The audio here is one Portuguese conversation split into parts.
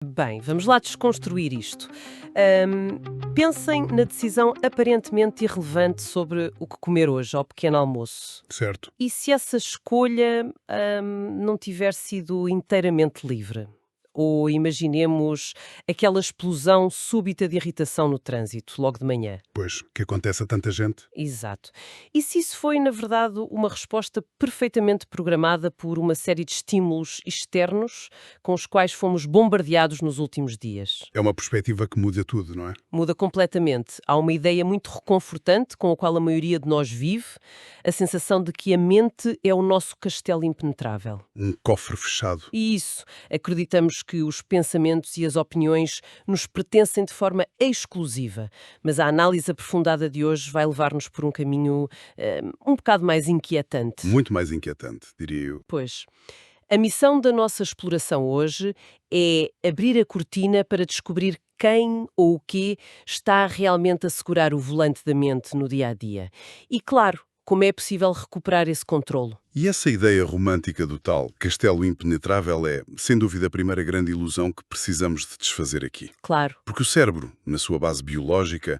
Bem, vamos lá desconstruir isto. Pensem na decisão aparentemente irrelevante sobre o que comer hoje ao pequeno almoço. Certo. E se essa escolha, não tiver sido inteiramente livre? Ou imaginemos aquela explosão súbita de irritação no trânsito, logo de manhã. Pois, que acontece a tanta gente. Exato. E se isso foi, na verdade, uma resposta perfeitamente programada por uma série de estímulos externos com os quais fomos bombardeados nos últimos dias? É uma perspectiva que muda tudo, não é? Muda completamente. Há uma ideia muito reconfortante com a qual a maioria de nós vive, a sensação de que a mente é o nosso castelo impenetrável. Um cofre fechado. E isso, acreditamos que os pensamentos e as opiniões nos pertencem de forma exclusiva, mas a análise aprofundada de hoje vai levar-nos por um caminho um bocado mais inquietante. Muito mais inquietante, diria eu. Pois, a missão da nossa exploração hoje é abrir a cortina para descobrir quem ou o quê está realmente a segurar o volante da mente no dia a dia. E, claro, como é possível recuperar esse controlo. E essa ideia romântica do tal castelo impenetrável é, sem dúvida, a primeira grande ilusão que precisamos de desfazer aqui. Claro. Porque o cérebro, na sua base biológica,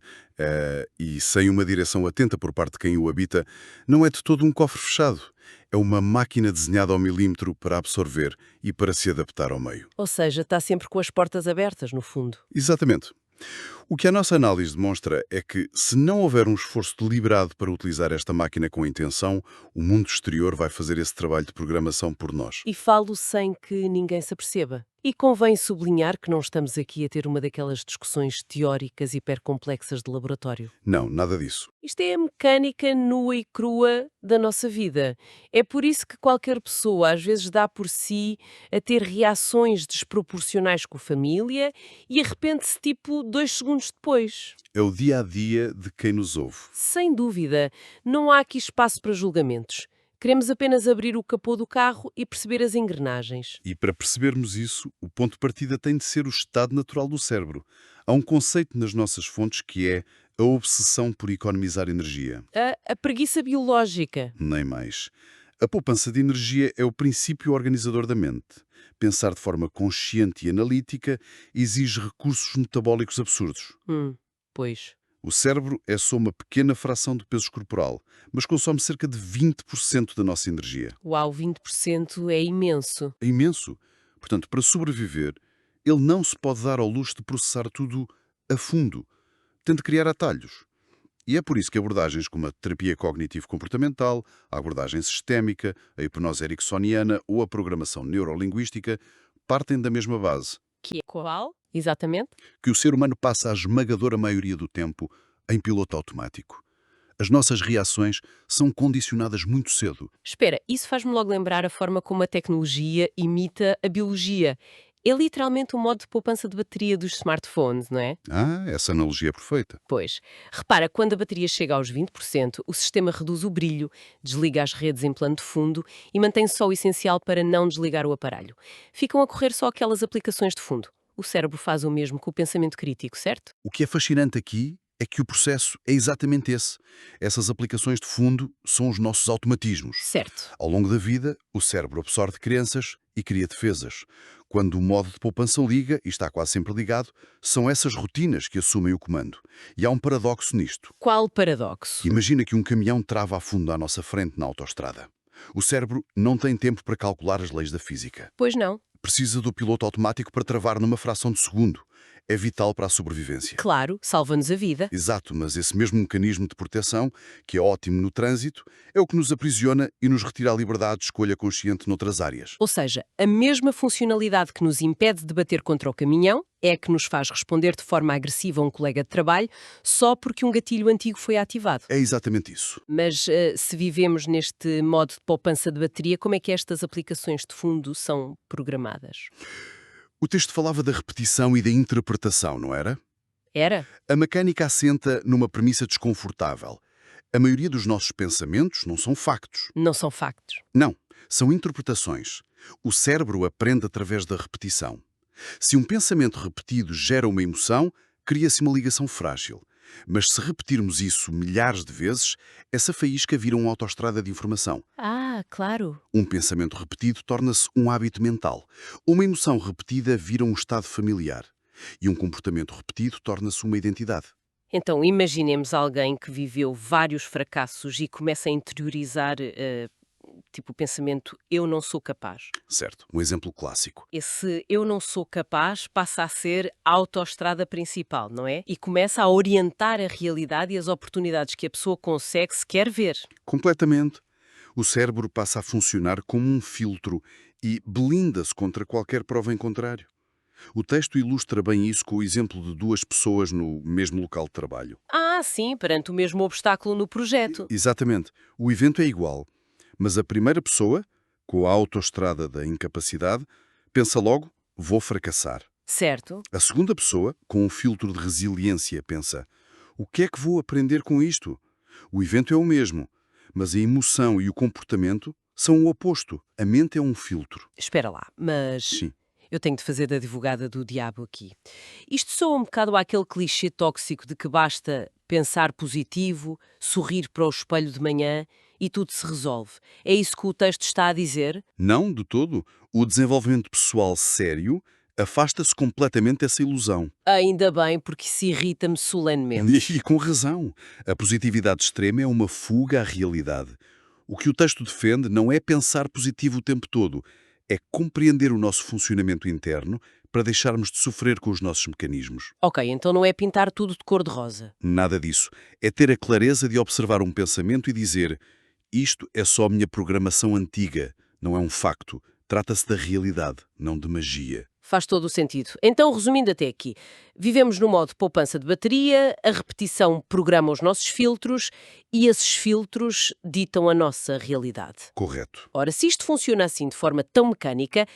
e sem uma direção atenta por parte de quem o habita, não é de todo um cofre fechado. É uma máquina desenhada ao milímetro para absorver e para se adaptar ao meio. Ou seja, está sempre com as portas abertas, no fundo. Exatamente. O que a nossa análise demonstra é que, se não houver um esforço deliberado para utilizar esta máquina com intenção, o mundo exterior vai fazer esse trabalho de programação por nós. E falo sem que ninguém se aperceba. E convém sublinhar que não estamos aqui a ter uma daquelas discussões teóricas hipercomplexas de laboratório. Não, nada disso. Isto é a mecânica nua e crua da nossa vida. É por isso que qualquer pessoa às vezes dá por si a ter reações desproporcionais com a família e arrepende-se tipo 2 segundos depois. É o dia a dia de quem nos ouve. Sem dúvida, não há aqui espaço para julgamentos. Queremos apenas abrir o capô do carro e perceber as engrenagens. E para percebermos isso, o ponto de partida tem de ser o estado natural do cérebro. Há um conceito nas nossas fontes que é a obsessão por economizar energia. A preguiça biológica. Nem mais. A poupança de energia é o princípio organizador da mente. Pensar de forma consciente e analítica exige recursos metabólicos absurdos. Pois. O cérebro é só uma pequena fração do peso corporal, mas consome cerca de 20% da nossa energia. Uau, 20% é imenso. É imenso. Portanto, para sobreviver, ele não se pode dar ao luxo de processar tudo a fundo. Tem de criar atalhos. E é por isso que abordagens como a terapia cognitivo-comportamental, a abordagem sistémica, a hipnose ericksoniana ou a programação neurolinguística partem da mesma base, Que é qual? Exatamente. que o ser humano passa a esmagadora maioria do tempo em piloto automático. As nossas reações são condicionadas muito cedo. Espera, isso faz-me logo lembrar a forma como a tecnologia imita a biologia. É literalmente o modo de poupança de bateria dos smartphones, não é? Essa analogia é perfeita. Pois. Repara, quando a bateria chega aos 20%, o sistema reduz o brilho, desliga as redes em plano de fundo e mantém só o essencial para não desligar o aparelho. Ficam a correr só aquelas aplicações de fundo. O cérebro faz o mesmo com o pensamento crítico, certo? O que é fascinante aqui é que o processo é exatamente esse. Essas aplicações de fundo são os nossos automatismos. Certo. Ao longo da vida, o cérebro absorve crenças e cria defesas. Quando o modo de poupança liga, e está quase sempre ligado, são essas rotinas que assumem o comando. E há um paradoxo nisto. Qual paradoxo? Imagina que um caminhão trava a fundo à nossa frente na autoestrada. O cérebro não tem tempo para calcular as leis da física. Pois não. Precisa do piloto automático para travar numa fração de segundo. É vital para a sobrevivência. Claro, salva-nos a vida. Exato, mas esse mesmo mecanismo de proteção, que é ótimo no trânsito, é o que nos aprisiona e nos retira a liberdade de escolha consciente noutras áreas. Ou seja, a mesma funcionalidade que nos impede de bater contra o caminhão é que nos faz responder de forma agressiva a um colega de trabalho só porque um gatilho antigo foi ativado. É exatamente isso. Mas se vivemos neste modo de poupança de bateria, como é que estas aplicações de fundo são programadas? O texto falava da repetição e da interpretação, não era? Era? A mecânica assenta numa premissa desconfortável. A maioria dos nossos pensamentos não são factos. Não são factos. Não, são interpretações. O cérebro aprende através da repetição. Se um pensamento repetido gera uma emoção, cria-se uma ligação frágil. Mas se repetirmos isso milhares de vezes, essa faísca vira uma autoestrada de informação. Ah, claro. Um pensamento repetido torna-se um hábito mental. Uma emoção repetida vira um estado familiar. E um comportamento repetido torna-se uma identidade. Então, imaginemos alguém que viveu vários fracassos e começa a interiorizar, tipo, o pensamento eu não sou capaz. Certo? Um exemplo clássico. Esse eu não sou capaz passa a ser a autoestrada principal, não é? E começa a orientar a realidade e as oportunidades que a pessoa consegue se quer ver. Completamente. O cérebro passa a funcionar como um filtro e blinda-se contra qualquer prova em contrário. O texto ilustra bem isso com o exemplo de duas pessoas no mesmo local de trabalho. Ah, sim, perante o mesmo obstáculo no projeto. Exatamente. O evento é igual, mas a primeira pessoa, com a autoestrada da incapacidade, pensa logo, vou fracassar. Certo? A segunda pessoa, com um filtro de resiliência, pensa, o que é que vou aprender com isto? O evento é o mesmo, mas a emoção e o comportamento são o oposto. A mente é um filtro. Espera lá, mas Sim. eu tenho de fazer da advogada do diabo aqui. Isto soa um bocado àquele clichê tóxico de que basta pensar positivo, sorrir para o espelho de manhã e tudo se resolve. É isso que o texto está a dizer? Não, de todo. O desenvolvimento pessoal sério afasta-se completamente dessa ilusão. Ainda bem, porque isso irrita-me solenemente. E com razão. A positividade extrema é uma fuga à realidade. O que o texto defende não é pensar positivo o tempo todo, é compreender o nosso funcionamento interno para deixarmos de sofrer com os nossos mecanismos. Ok, então não é pintar tudo de cor-de-rosa. Nada disso. É ter a clareza de observar um pensamento e dizer isto é só a minha programação antiga, não é um facto. Trata-se da realidade, não de magia. Faz todo o sentido. Então, resumindo até aqui, vivemos no modo poupança de bateria, a repetição programa os nossos filtros e esses filtros ditam a nossa realidade. Correto. Ora, se isto funciona assim de forma tão mecânica,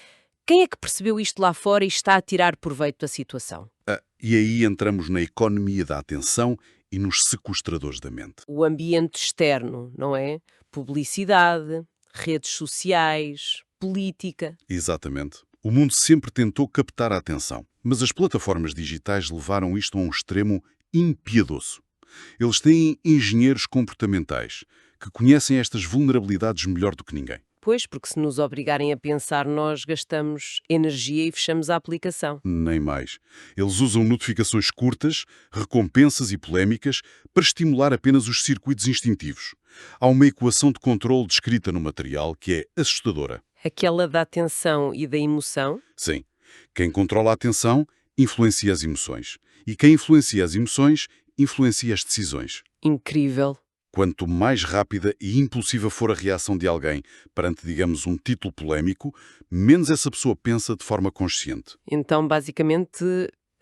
quem é que percebeu isto lá fora e está a tirar proveito da situação? E aí entramos na economia da atenção e nos sequestradores da mente. O ambiente externo, não é? Publicidade, redes sociais, política. Exatamente. O mundo sempre tentou captar a atenção, mas as plataformas digitais levaram isto a um extremo impiedoso. Eles têm engenheiros comportamentais que conhecem estas vulnerabilidades melhor do que ninguém. Pois, porque se nos obrigarem a pensar, nós gastamos energia e fechamos a aplicação. Nem mais. Eles usam notificações curtas, recompensas e polémicas para estimular apenas os circuitos instintivos. Há uma equação de controle descrita no material que é assustadora. Aquela da atenção e da emoção? Sim, quem controla a atenção influencia as emoções. E quem influencia as emoções influencia as decisões. Incrível. Quanto mais rápida e impulsiva for a reação de alguém perante, digamos, um título polémico, menos essa pessoa pensa de forma consciente. Então, basicamente,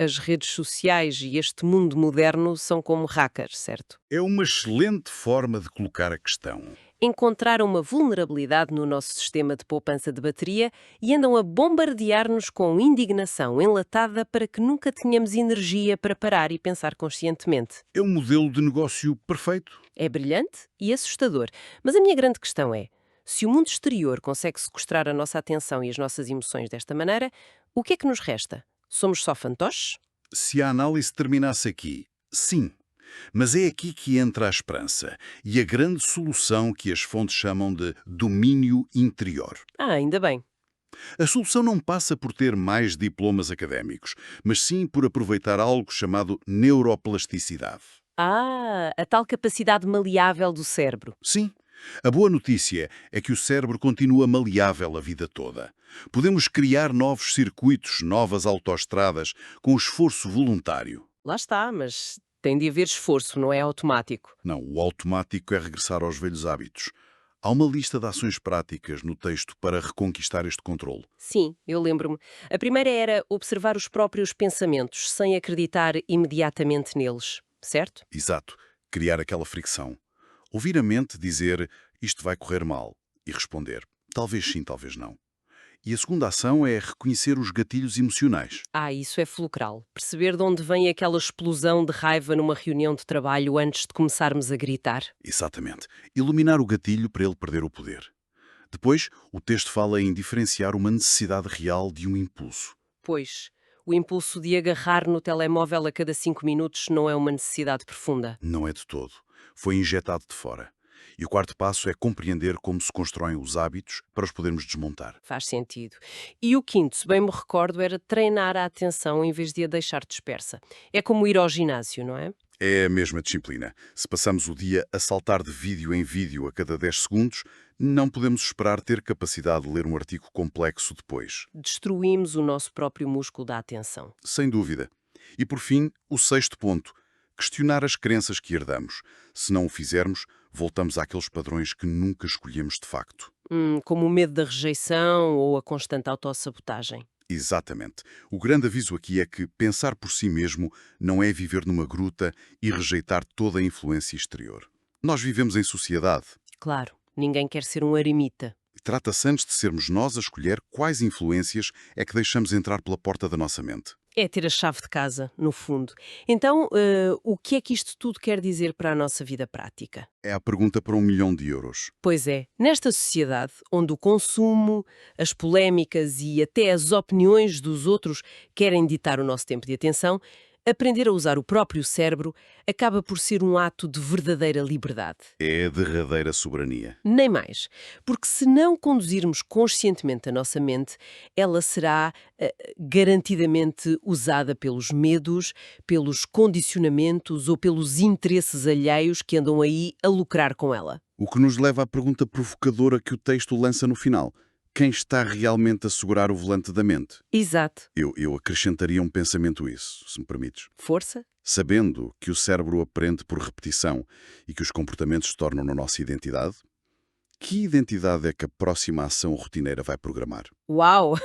as redes sociais e este mundo moderno são como hackers, certo? É uma excelente forma de colocar a questão. Encontraram uma vulnerabilidade no nosso sistema de poupança de bateria e andam a bombardear-nos com indignação enlatada para que nunca tenhamos energia para parar e pensar conscientemente. É um modelo de negócio perfeito. É brilhante e assustador, mas a minha grande questão é, se o mundo exterior consegue sequestrar a nossa atenção e as nossas emoções desta maneira, o que é que nos resta? Somos só fantoches? Se a análise terminasse aqui, sim. Mas é aqui que entra a esperança e a grande solução que as fontes chamam de domínio interior. Ah, ainda bem. A solução não passa por ter mais diplomas académicos, mas sim por aproveitar algo chamado neuroplasticidade. Ah, a tal capacidade maleável do cérebro. Sim, a boa notícia é que o cérebro continua maleável a vida toda. Podemos criar novos circuitos, novas autoestradas, com esforço voluntário. Lá está, mas tem de haver esforço, não é automático. Não, o automático é regressar aos velhos hábitos. Há uma lista de ações práticas no texto para reconquistar este controle. Sim, eu lembro-me. A primeira era observar os próprios pensamentos, sem acreditar imediatamente neles, certo? Exato, criar aquela fricção. Ouvir a mente dizer isto vai correr mal e responder talvez sim, talvez não. E a segunda ação é reconhecer os gatilhos emocionais. Ah, isso é fulcral. Perceber de onde vem aquela explosão de raiva numa reunião de trabalho antes de começarmos a gritar. Exatamente. Iluminar o gatilho para ele perder o poder. Depois, o texto fala em diferenciar uma necessidade real de um impulso. Pois, o impulso de agarrar no telemóvel a cada 5 minutos não é uma necessidade profunda. Não é de todo. Foi injetado de fora. E o quarto passo é compreender como se constroem os hábitos para os podermos desmontar. Faz sentido. E o quinto, se bem me recordo, era treinar a atenção em vez de a deixar dispersa. É como ir ao ginásio, não é? É a mesma disciplina. Se passamos o dia a saltar de vídeo em vídeo a cada 10 segundos, não podemos esperar ter capacidade de ler um artigo complexo depois. Destruímos o nosso próprio músculo da atenção. Sem dúvida. E por fim, o sexto ponto. Questionar as crenças que herdamos. Se não o fizermos, voltamos àqueles padrões que nunca escolhemos de facto. Como o medo da rejeição ou a constante autossabotagem. Exatamente. O grande aviso aqui é que pensar por si mesmo não é viver numa gruta e rejeitar toda a influência exterior. Nós vivemos em sociedade. Claro, ninguém quer ser um eremita. Trata-se antes de sermos nós a escolher quais influências é que deixamos entrar pela porta da nossa mente. É ter a chave de casa, no fundo. Então, o que é que isto tudo quer dizer para a nossa vida prática? É a pergunta para 1 milhão de euros. Pois é, nesta sociedade, onde o consumo, as polémicas e até as opiniões dos outros querem ditar o nosso tempo de atenção, aprender a usar o próprio cérebro acaba por ser um ato de verdadeira liberdade. É a derradeira soberania. Nem mais. Porque se não conduzirmos conscientemente a nossa mente, ela será garantidamente usada pelos medos, pelos condicionamentos ou pelos interesses alheios que andam aí a lucrar com ela. O que nos leva à pergunta provocadora que o texto lança no final. Quem está realmente a segurar o volante da mente? Exato. Eu acrescentaria um pensamento isso, se me permites. Força? Sabendo que o cérebro aprende por repetição e que os comportamentos se tornam na nossa identidade, que identidade é que a próxima ação rotineira vai programar? Uau!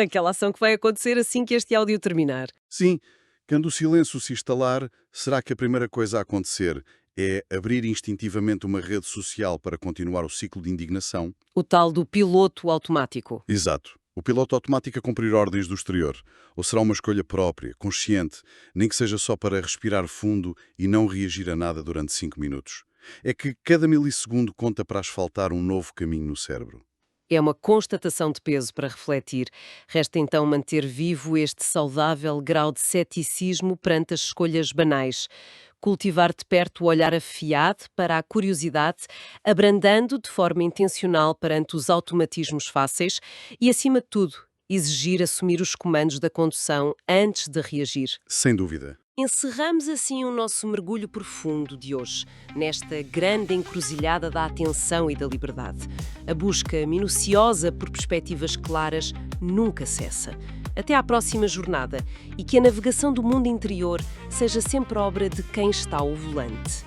Aquela ação que vai acontecer assim que este áudio terminar. Sim, quando o silêncio se instalar, será que a primeira coisa a acontecer é abrir instintivamente uma rede social para continuar o ciclo de indignação? O tal do piloto automático. Exato. O piloto automático a cumprir ordens do exterior. Ou será uma escolha própria, consciente, nem que seja só para respirar fundo e não reagir a nada durante 5 minutos? É que cada milissegundo conta para asfaltar um novo caminho no cérebro. É uma constatação de peso para refletir. Resta então manter vivo este saudável grau de ceticismo perante as escolhas banais. Cultivar de perto o olhar afiado para a curiosidade, abrandando de forma intencional perante os automatismos fáceis e, acima de tudo, exigir assumir os comandos da condução antes de reagir. Sem dúvida. Encerramos assim o nosso mergulho profundo de hoje, nesta grande encruzilhada da atenção e da liberdade. A busca minuciosa por perspectivas claras nunca cessa. Até à próxima jornada e que a navegação do mundo interior seja sempre obra de quem está ao volante.